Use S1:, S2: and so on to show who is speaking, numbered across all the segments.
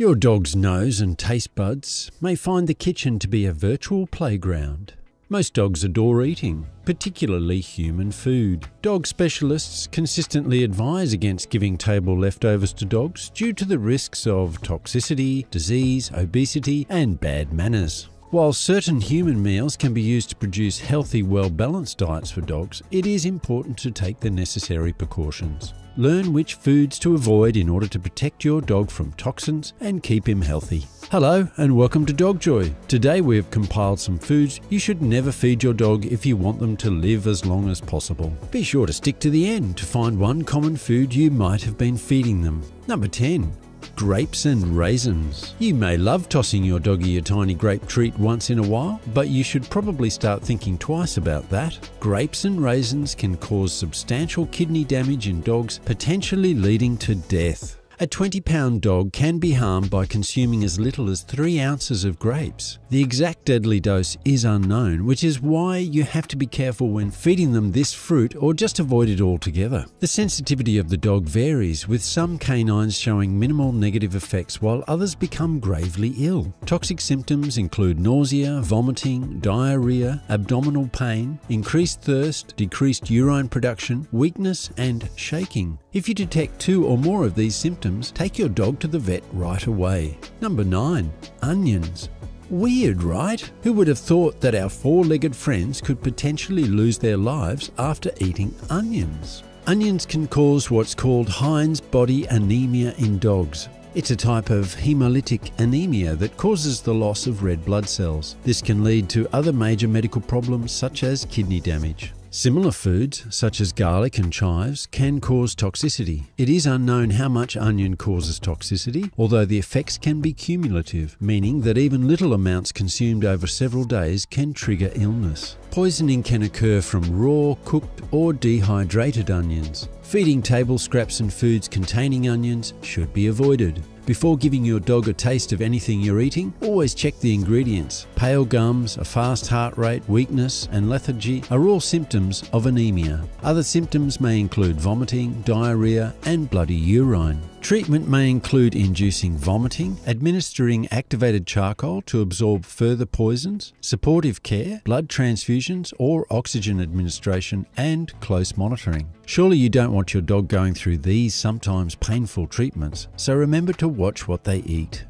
S1: Your dog's nose and taste buds may find the kitchen to be a virtual playground. Most dogs adore eating, particularly human food. Dog specialists consistently advise against giving table leftovers to dogs due to the risks of toxicity, disease, obesity, and bad manners. While certain human meals can be used to produce healthy, well-balanced diets for dogs, it is important to take the necessary precautions. Learn which foods to avoid in order to protect your dog from toxins and keep him healthy. Hello and welcome to Dog Joy. Today we have compiled some foods you should never feed your dog if you want them to live as long as possible. Be sure to stick to the end to find one common food you might have been feeding them. Number 10. Grapes and raisins. You may love tossing your doggy a tiny grape treat once in a while, but you should probably start thinking twice about that. Grapes and raisins can cause substantial kidney damage in dogs, potentially leading to death. A 20-pound dog can be harmed by consuming as little as 3 ounces of grapes. The exact deadly dose is unknown, which is why you have to be careful when feeding them this fruit or just avoid it altogether. The sensitivity of the dog varies, with some canines showing minimal negative effects while others become gravely ill. Toxic symptoms include nausea, vomiting, diarrhea, abdominal pain, increased thirst, decreased urine production, weakness, and shaking. If you detect 2 or more of these symptoms, take your dog to the vet right away. Number 9. Onions. Weird, right? Who would have thought that our 4-legged friends could potentially lose their lives after eating onions? Onions can cause what's called Heinz body anemia in dogs. It's a type of hemolytic anemia that causes the loss of red blood cells. This can lead to other major medical problems such as kidney damage. Similar foods, such as garlic and chives, can cause toxicity. It is unknown how much onion causes toxicity, although the effects can be cumulative, meaning that even little amounts consumed over several days can trigger illness. Poisoning can occur from raw, cooked, or dehydrated onions. Feeding table scraps and foods containing onions should be avoided. Before giving your dog a taste of anything you're eating, always check the ingredients. Pale gums, a fast heart rate, weakness, and lethargy are all symptoms of anemia. Other symptoms may include vomiting, diarrhea, and bloody urine. Treatment may include inducing vomiting, administering activated charcoal to absorb further poisons, supportive care, blood transfusions or oxygen administration, and close monitoring. Surely you don't want your dog going through these sometimes painful treatments, so remember to watch what they eat.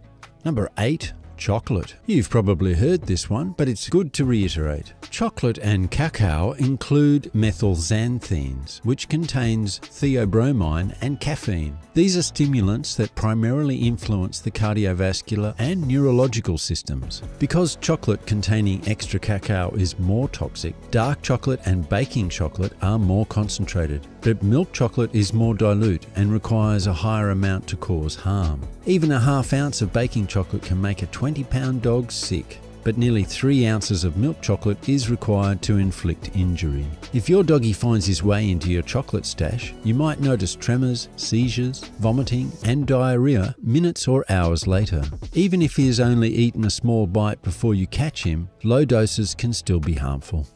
S1: Number 8. Chocolate. You've probably heard this one, but it's good to reiterate. Chocolate and cacao include methylxanthines, which contains theobromine and caffeine. These are stimulants that primarily influence the cardiovascular and neurological systems. Because chocolate containing extra cacao is more toxic, dark chocolate and baking chocolate are more concentrated, but milk chocolate is more dilute and requires a higher amount to cause harm. Even a half ounce of baking chocolate can make a 20-pound dog sick, but nearly 3 ounces of milk chocolate is required to inflict injury. If your doggy finds his way into your chocolate stash, you might notice tremors, seizures, vomiting, and diarrhea minutes or hours later. Even if he has only eaten a small bite before you catch him, low doses can still be harmful.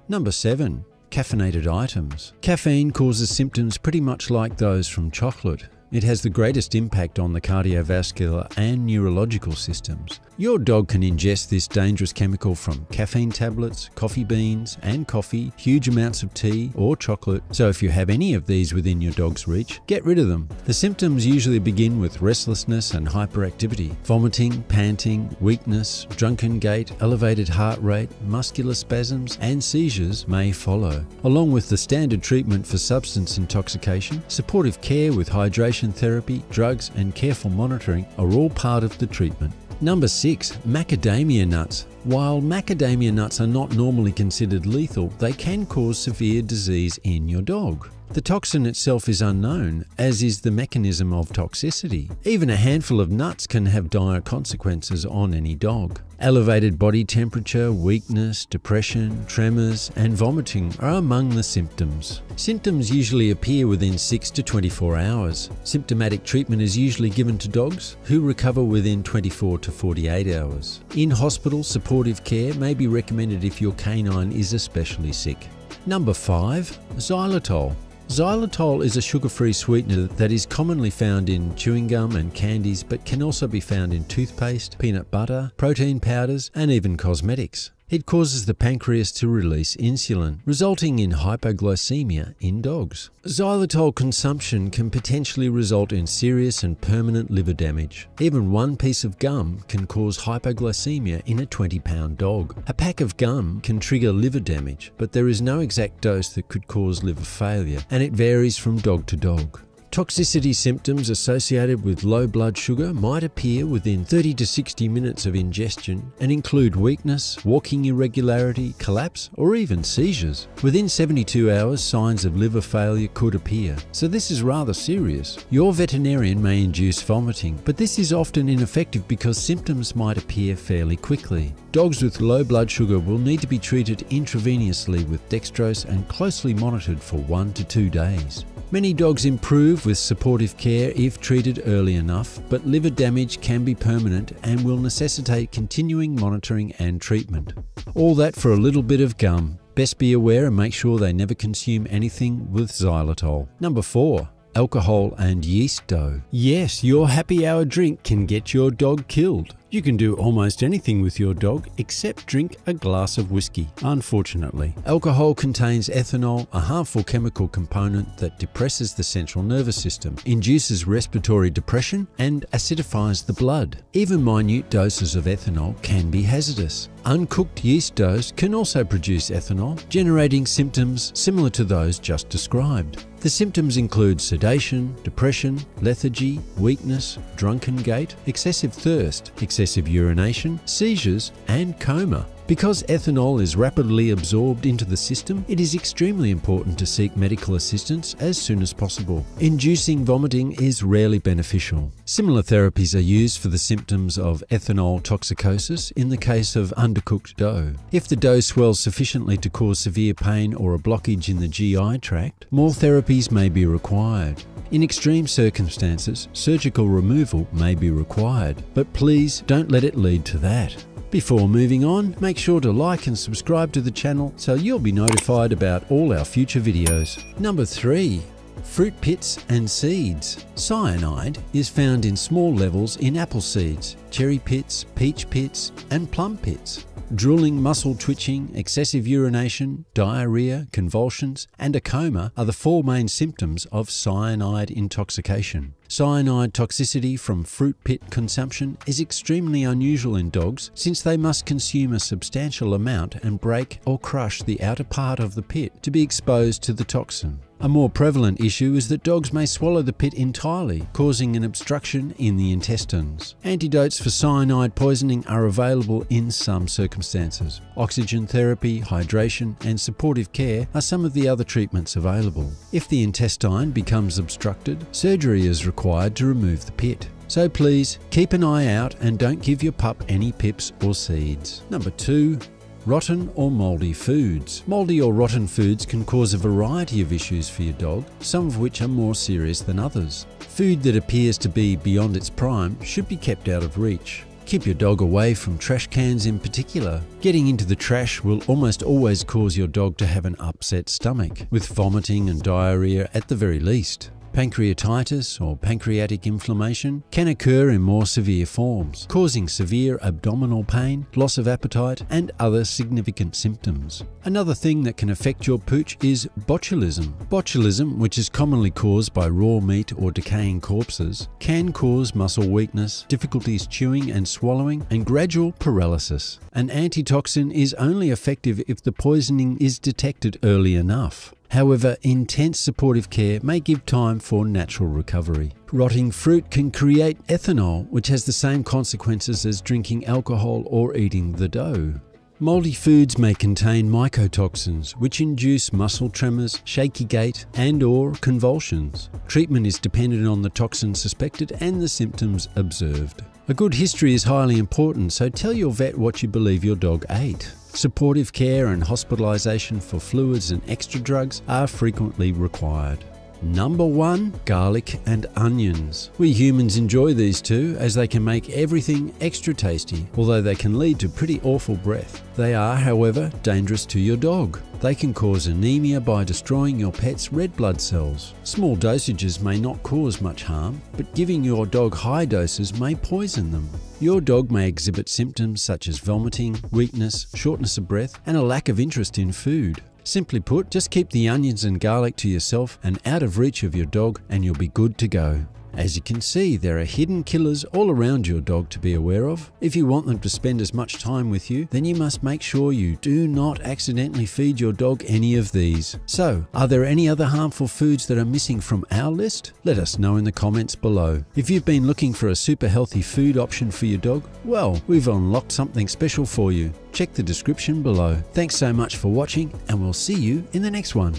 S1: Number 7. Caffeinated items. Caffeine causes symptoms pretty much like those from chocolate. It has the greatest impact on the cardiovascular and neurological systems. Your dog can ingest this dangerous chemical from caffeine tablets, coffee beans and coffee, huge amounts of tea or chocolate, so if you have any of these within your dog's reach, get rid of them. The symptoms usually begin with restlessness and hyperactivity. Vomiting, panting, weakness, drunken gait, elevated heart rate, muscular spasms and seizures may follow. Along with the standard treatment for substance intoxication, supportive care with hydration therapy, drugs, and careful monitoring are all part of the treatment. Number 6. Macadamia nuts. While macadamia nuts are not normally considered lethal, they can cause severe disease in your dog. The toxin itself is unknown, as is the mechanism of toxicity. Even a handful of nuts can have dire consequences on any dog. Elevated body temperature, weakness, depression, tremors, and vomiting are among the symptoms. Symptoms usually appear within 6 to 24 hours. Symptomatic treatment is usually given to dogs who recover within 24 to 48 hours. In-hospital supportive care may be recommended if your canine is especially sick. Number 5. Xylitol. Xylitol is a sugar-free sweetener that is commonly found in chewing gum and candies, but can also be found in toothpaste, peanut butter, protein powders, and even cosmetics. It causes the pancreas to release insulin, resulting in hypoglycemia in dogs. Xylitol consumption can potentially result in serious and permanent liver damage. Even one piece of gum can cause hypoglycemia in a 20-pound dog. A pack of gum can trigger liver damage, but there is no exact dose that could cause liver failure, and it varies from dog to dog. Toxicity symptoms associated with low blood sugar might appear within 30 to 60 minutes of ingestion and include weakness, walking irregularity, collapse, or even seizures. Within 72 hours, signs of liver failure could appear, so this is rather serious. Your veterinarian may induce vomiting, but this is often ineffective because symptoms might appear fairly quickly. Dogs with low blood sugar will need to be treated intravenously with dextrose and closely monitored for 1 to 2 days. Many dogs improve with supportive care if treated early enough, but liver damage can be permanent and will necessitate continuing monitoring and treatment. All that for a little bit of gum. Best be aware and make sure they never consume anything with xylitol. Number 4. Alcohol and yeast dough. Yes, your happy hour drink can get your dog killed. You can do almost anything with your dog except drink a glass of whiskey, unfortunately. Alcohol contains ethanol, a harmful chemical component that depresses the central nervous system, induces respiratory depression, and acidifies the blood. Even minute doses of ethanol can be hazardous. Uncooked yeast doughs can also produce ethanol, generating symptoms similar to those just described. The symptoms include sedation, depression, lethargy, weakness, drunken gait, excessive thirst, excessive urination, seizures, and coma. Because ethanol is rapidly absorbed into the system, it is extremely important to seek medical assistance as soon as possible. Inducing vomiting is rarely beneficial. Similar therapies are used for the symptoms of ethanol toxicosis in the case of undercooked dough. If the dough swells sufficiently to cause severe pain or a blockage in the GI tract, more therapies may be required. In extreme circumstances, surgical removal may be required, but please don't let it lead to that. Before moving on, make sure to like and subscribe to the channel so you'll be notified about all our future videos. Number 3. Fruit pits and seeds. Cyanide is found in small levels in apple seeds, cherry pits, peach pits, and plum pits. Drooling, muscle twitching, excessive urination, diarrhea, convulsions, and a coma are the 4 main symptoms of cyanide intoxication. Cyanide toxicity from fruit pit consumption is extremely unusual in dogs since they must consume a substantial amount and break or crush the outer part of the pit to be exposed to the toxin. A more prevalent issue is that dogs may swallow the pit entirely, causing an obstruction in the intestines. Antidotes for cyanide poisoning are available in some circumstances. Oxygen therapy, hydration, and supportive care are some of the other treatments available. If the intestine becomes obstructed, surgery is required to remove the pit. So please, keep an eye out and don't give your pup any pips or seeds. Number 2. Rotten or mouldy foods. Mouldy or rotten foods can cause a variety of issues for your dog, some of which are more serious than others. Food that appears to be beyond its prime should be kept out of reach. Keep your dog away from trash cans in particular. Getting into the trash will almost always cause your dog to have an upset stomach, with vomiting and diarrhea at the very least. Pancreatitis or pancreatic inflammation can occur in more severe forms, causing severe abdominal pain, loss of appetite, and other significant symptoms. Another thing that can affect your pooch is botulism. Botulism, which is commonly caused by raw meat or decaying corpses, can cause muscle weakness, difficulties chewing and swallowing, and gradual paralysis. An antitoxin is only effective if the poisoning is detected early enough. However, intense supportive care may give time for natural recovery. Rotting fruit can create ethanol, which has the same consequences as drinking alcohol or eating the dough. Mouldy foods may contain mycotoxins, which induce muscle tremors, shaky gait, and/or convulsions. Treatment is dependent on the toxin suspected and the symptoms observed. A good history is highly important, so tell your vet what you believe your dog ate. Supportive care and hospitalization for fluids and extra drugs are frequently required. Number 1. Garlic and onions. We humans enjoy these two as they can make everything extra tasty, although they can lead to pretty awful breath. They are, however, dangerous to your dog. They can cause anemia by destroying your pet's red blood cells. Small dosages may not cause much harm, but giving your dog high doses may poison them. Your dog may exhibit symptoms such as vomiting, weakness, shortness of breath, and a lack of interest in food. Simply put, just keep the onions and garlic to yourself and out of reach of your dog, and you'll be good to go. As you can see, there are hidden killers all around your dog to be aware of. If you want them to spend as much time with you, then you must make sure you do not accidentally feed your dog any of these. So, are there any other harmful foods that are missing from our list? Let us know in the comments below. If you've been looking for a super healthy food option for your dog, well, we've unlocked something special for you. Check the description below. Thanks so much for watching, and we'll see you in the next one.